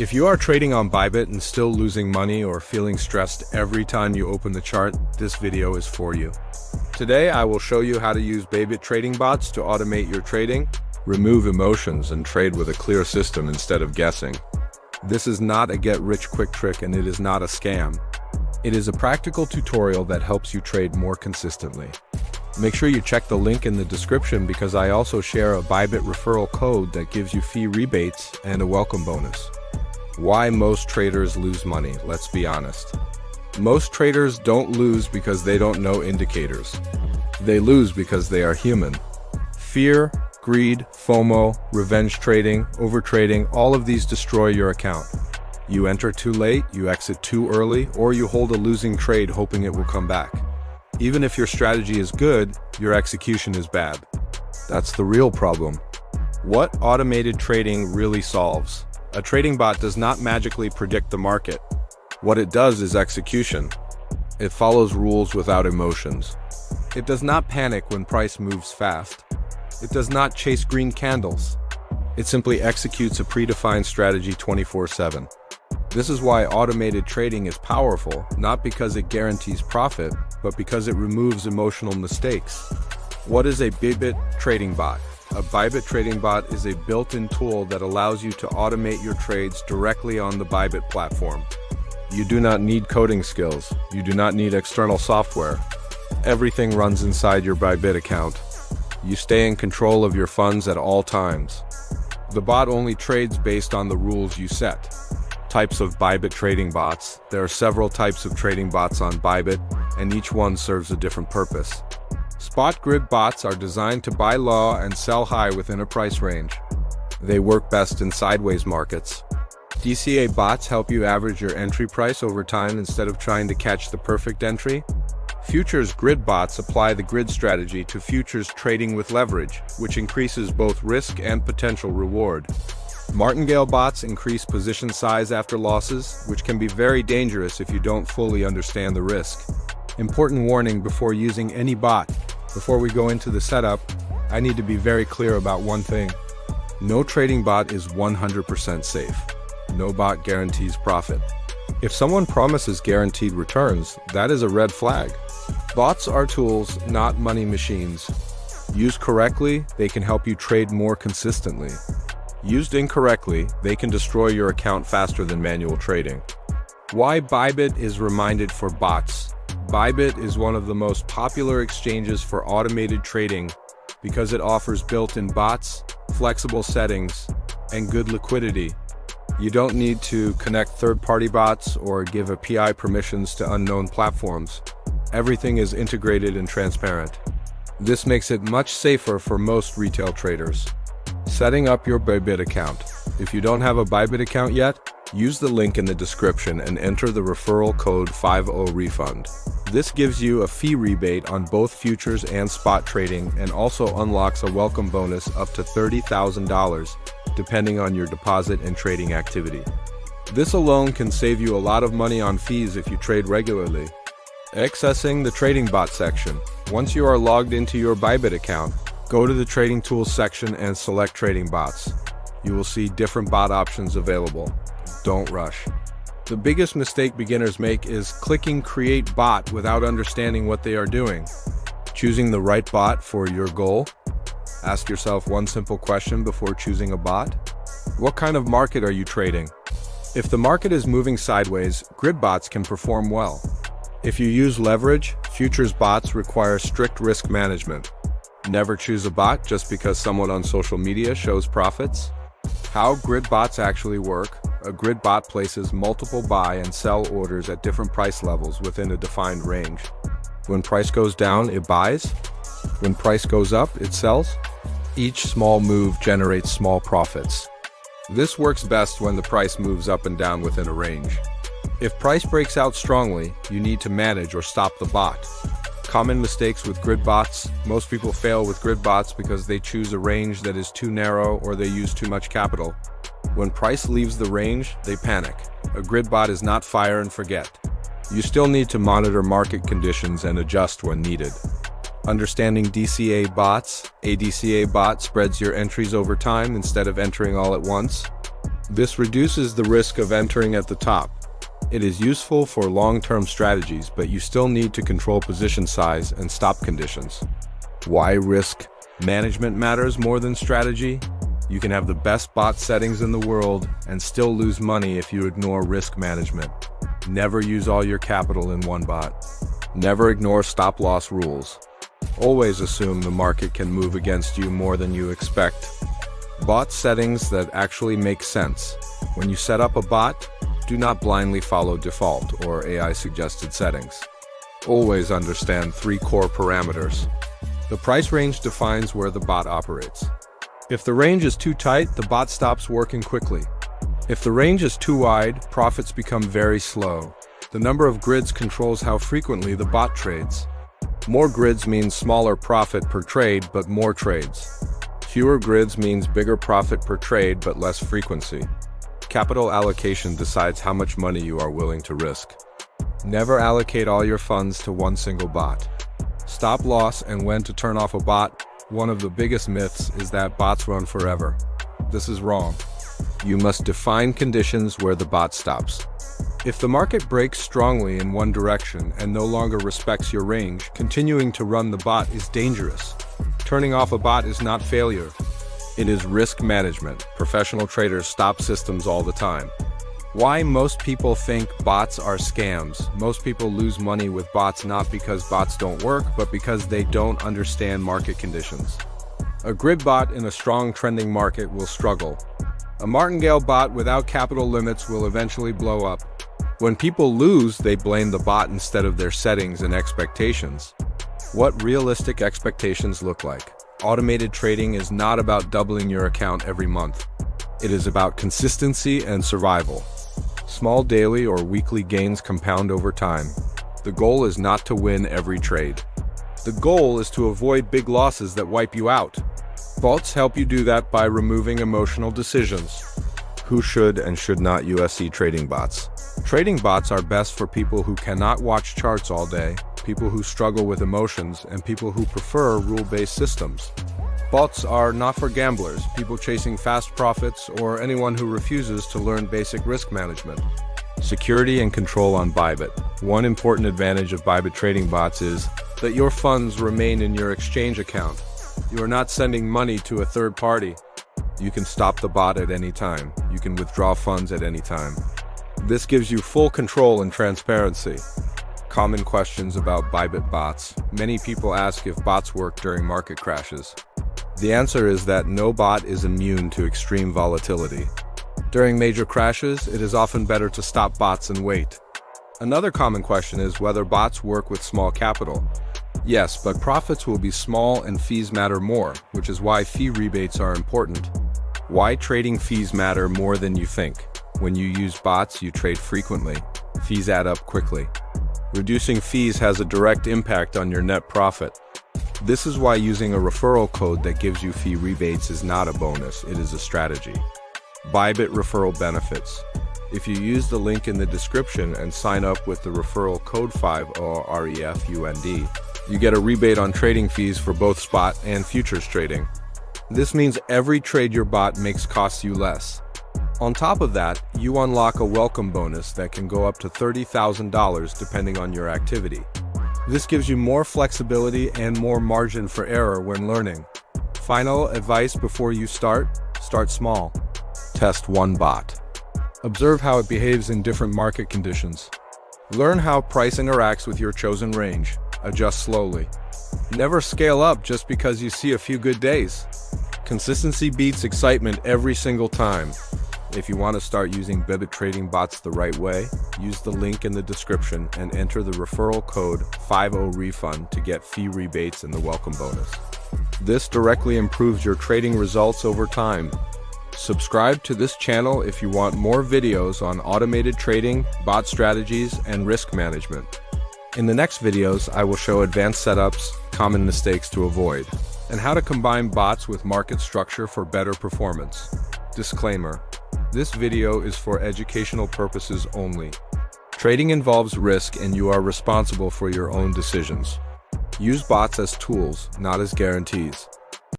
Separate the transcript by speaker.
Speaker 1: If you are trading on Bybit and still losing money or feeling stressed every time you open the chart, this video is for you. Today, I will show you how to use Bybit Trading Bots to automate your trading, remove emotions, and trade with a clear system instead of guessing. This is not a get-rich-quick trick, and it is not a scam. It is a practical tutorial that helps you trade more consistently. Make sure you check the link in the description because I also share a Bybit referral code that gives you fee rebates and a welcome bonus. Why most traders lose money? Let's be honest. Most traders don't lose because they don't know indicators. They lose because they are human. Fear, greed, FOMO, revenge trading, overtrading, all of these destroy your account. You enter too late, you exit too early, or you hold a losing trade hoping it will come back. Even if your strategy is good, your execution is bad. That's the real problem. What automated trading really solves? A trading bot does not magically predict the market. What it does is execution. It follows rules without emotions. It does not panic when price moves fast. It does not chase green candles. It simply executes a predefined strategy 24/7. This is why automated trading is powerful, not because it guarantees profit, but because it removes emotional mistakes. What is a Bybit Trading Bot? A Bybit Trading Bot is a built-in tool that allows you to automate your trades directly on the Bybit platform. You do not need coding skills. You do not need external software. Everything runs inside your Bybit account. You stay in control of your funds at all times. The bot only trades based on the rules you set. Types of Bybit Trading Bots. There are several types of trading bots on Bybit, and each one serves a different purpose. Spot grid bots are designed to buy low and sell high within a price range. They work best in sideways markets. DCA bots help you average your entry price over time instead of trying to catch the perfect entry. Futures grid bots apply the grid strategy to futures trading with leverage, which increases both risk and potential reward. Martingale bots increase position size after losses, which can be very dangerous if you don't fully understand the risk. Important warning before using any bot. Before we go into the setup, I need to be very clear about one thing. No trading bot is 100% safe. No bot guarantees profit. If someone promises guaranteed returns, that is a red flag. Bots are tools, not money machines. Used correctly, they can help you trade more consistently. Used incorrectly, they can destroy your account faster than manual trading. Why Bybit is reminded for bots? Bybit is one of the most popular exchanges for automated trading because it offers built-in bots, flexible settings, and good liquidity. You don't need to connect third-party bots or give API permissions to unknown platforms. Everything is integrated and transparent. This makes it much safer for most retail traders. Setting up your Bybit account. If you don't have a Bybit account yet, use the link in the description and enter the referral code 50REFUND. This gives you a fee rebate on both futures and spot trading and also unlocks a welcome bonus up to $30,000 depending on your deposit and trading activity. This alone can save you a lot of money on fees if you trade regularly. Accessing the Trading Bot section. Once you are logged into your Bybit account, go to the Trading Tools section and select Trading Bots. You will see different bot options available. Don't rush. The biggest mistake beginners make is clicking Create Bot without understanding what they are doing. Choosing the right bot for your goal. Ask yourself one simple question before choosing a bot. What kind of market are you trading? If the market is moving sideways, grid bots can perform well. If you use leverage, futures bots require strict risk management. Never choose a bot just because someone on social media shows profits. How grid bots actually work. A grid bot places multiple buy and sell orders at different price levels within a defined range. When price goes down, it buys. When price goes up, it sells. Each small move generates small profits. This works best when the price moves up and down within a range. If price breaks out strongly, you need to manage or stop the bot. Common mistakes with grid bots. Most people fail with grid bots because they choose a range that is too narrow or they use too much capital. When price leaves the range, they panic. A grid bot is not fire and forget. You still need to monitor market conditions and adjust when needed. Understanding DCA bots. A DCA bot spreads your entries over time instead of entering all at once. This reduces the risk of entering at the top. It is useful for long-term strategies, but you still need to control position size and stop conditions. Why risk management matters more than strategy? You can have the best bot settings in the world and still lose money if you ignore risk management. Never use all your capital in one bot. Never ignore stop-loss rules. Always assume the market can move against you more than you expect. Bot settings that actually make sense. When you set up a bot, do not blindly follow default or AI-suggested settings. Always understand 3 core parameters. The price range defines where the bot operates. If the range is too tight, the bot stops working quickly. If the range is too wide, profits become very slow. The number of grids controls how frequently the bot trades. More grids means smaller profit per trade, but more trades. Fewer grids means bigger profit per trade, but less frequency. Capital allocation decides how much money you are willing to risk. Never allocate all your funds to one single bot. Stop loss and when to turn off a bot. One of the biggest myths is that bots run forever. This is wrong. You must define conditions where the bot stops. If the market breaks strongly in one direction and no longer respects your range, continuing to run the bot is dangerous. Turning off a bot is not failure. It is risk management. Professional traders stop systems all the time. Why most people think bots are scams. Most people lose money with bots not because bots don't work, but because they don't understand market conditions. A grid bot in a strong trending market will struggle. A martingale bot without capital limits will eventually blow up. When people lose, they blame the bot instead of their settings and expectations. What realistic expectations look like? Automated trading is not about doubling your account every month. It is about consistency and survival. Small daily or weekly gains compound over time. The goal is not to win every trade. The goal is to avoid big losses that wipe you out. Bots help you do that by removing emotional decisions. Who should and should not USC trading bots? Trading bots are best for people who cannot watch charts all day, people who struggle with emotions, and people who prefer rule-based systems. Bots are not for gamblers, people chasing fast profits, or anyone who refuses to learn basic risk management. Security and control on Bybit. One important advantage of Bybit Trading Bots is that your funds remain in your exchange account. You are not sending money to a third party. You can stop the bot at any time. You can withdraw funds at any time. This gives you full control and transparency. Common questions about Bybit bots. Many people ask if bots work during market crashes. The answer is that no bot is immune to extreme volatility. During major crashes, it is often better to stop bots and wait. Another common question is whether bots work with small capital. Yes, but profits will be small and fees matter more, which is why fee rebates are important. Why trading fees matter more than you think. When you use bots, you trade frequently. Fees add up quickly. Reducing fees has a direct impact on your net profit. This is why using a referral code that gives you fee rebates is not a bonus, it is a strategy. Bybit referral benefits. If you use the link in the description and sign up with the referral code 5OREFUND, you get a rebate on trading fees for both spot and futures trading. This means every trade your bot makes costs you less. On top of that, you unlock a welcome bonus that can go up to $30,000 depending on your activity. This gives you more flexibility and more margin for error when learning. Final advice before you start small. Test one bot. Observe how it behaves in different market conditions. Learn how price interacts with your chosen range. Adjust slowly. Never scale up just because you see a few good days. Consistency beats excitement every single time. If you want to start using Bybit Trading Bots the right way, use the link in the description and enter the referral code 50REFUND to get fee rebates and the welcome bonus. This directly improves your trading results over time. Subscribe to this channel if you want more videos on automated trading, bot strategies, and risk management. In the next videos, I will show advanced setups, common mistakes to avoid, and how to combine bots with market structure for better performance. Disclaimer: this video is for educational purposes only. Trading involves risk and you are responsible for your own decisions. Use bots as tools, not as guarantees.